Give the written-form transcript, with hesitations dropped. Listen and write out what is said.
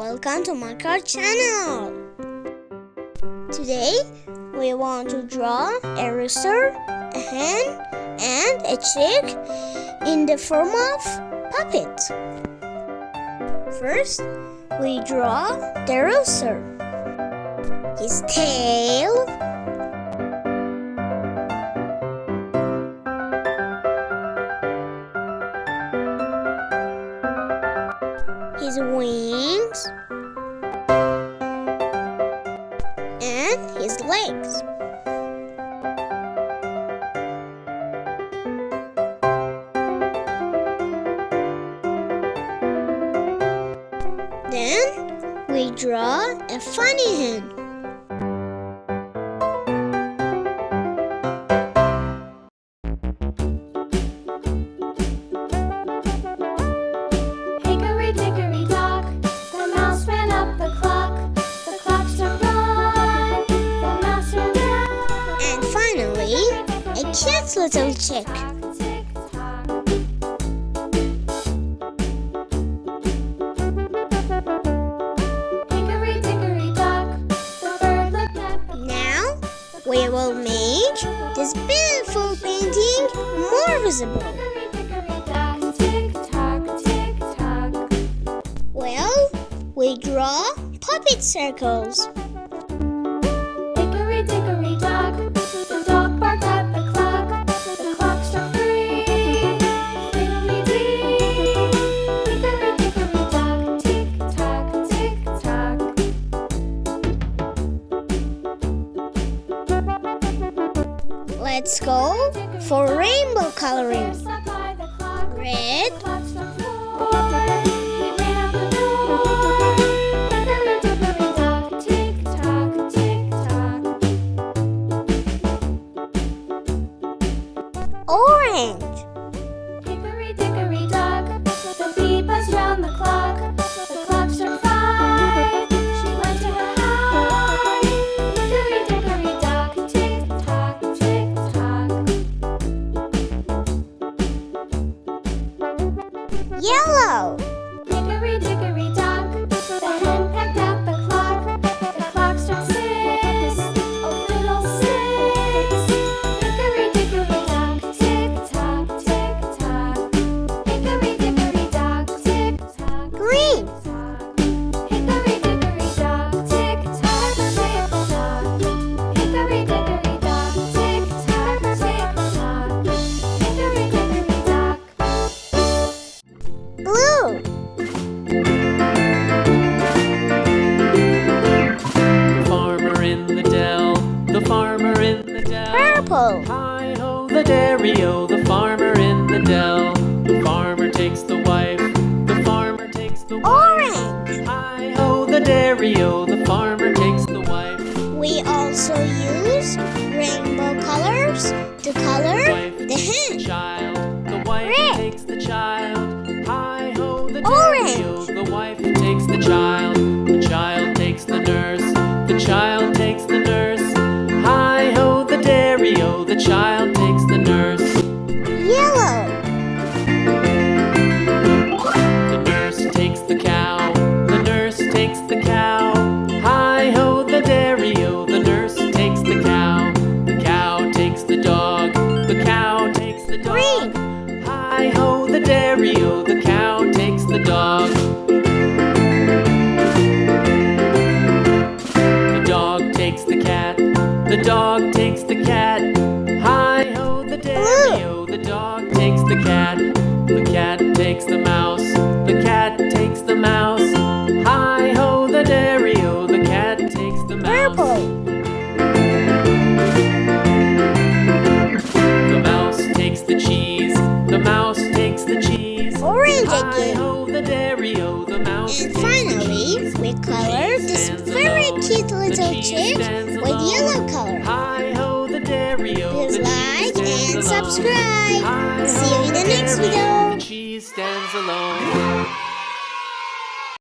welcome to Maak channel. Today we want to draw a rooster, a hen, and a chick in the form of puppet. First, we draw the rooster, his tail, his wings, and his legs. Then we draw a funny hen. A cute little chick. Now we will make this beautiful painting more visible. Well, we draw puppet circles. Let's go for rainbow coloring. Red, orange, hickory dickory dock, the bee buzzed round the clock struck 5, she went to her hive. Hickory dickory dock, tick tock, tick tock. yellow, Hickory dickory dock, the hen pecked at the clock struck 6, oh fiddle 6. Hickory dickory dock, tick tock, tick tock. Hickory dickory dock, tick tock. green, Hickory dickory dock, tick tock, tick tock. Hickory dickory dock, tick tock, tick tock. Hickory dickory dock. blue, The farmer in the dell, the farmer in the dell. purple, Hi-ho, the dairy-o, the farmer in the dell. The farmer takes the wife, the farmer takes the wife. orange. Hi-ho, the dairy-o, the farmer takes the wife. We also use rainbow colors to color Wife the takes the hen. child, the wife Red. takes the child. Hi-ho, the Orange. dairy-o, the wife takes the child takes the nurse, the child takes the nurse. Hi-ho, the dairy-o, the child takes the nurse. Yellow, The nurse takes the cow, the nurse takes the cow. Hi-ho, the dairy-o, the nurse takes the cow. The cow takes the dog, the cow takes the dog. green, Hi-ho, the dairy-o, the cow takes the dog. The dog takes the cat, the dog takes the cat. Hi-ho, the dairy-o, the dog takes the cat. The cat takes the mouse, the cat takes the mouse. Hi-ho, the dairy-o, the cat takes the mouse. purple, The mouse takes the cheese, the mouse takes the cheese. orange again. Hi-ho, the dairy-o, the mouse And takes the finally, cheese. we color this Stands very alone, cute the little cheese chick stands with alone. yellow color. Hi-ho, the dairy-o, Please the cheese like stands and alone. subscribe. Hi-ho, See you in the next dairy-o, video. The cheese stands alone.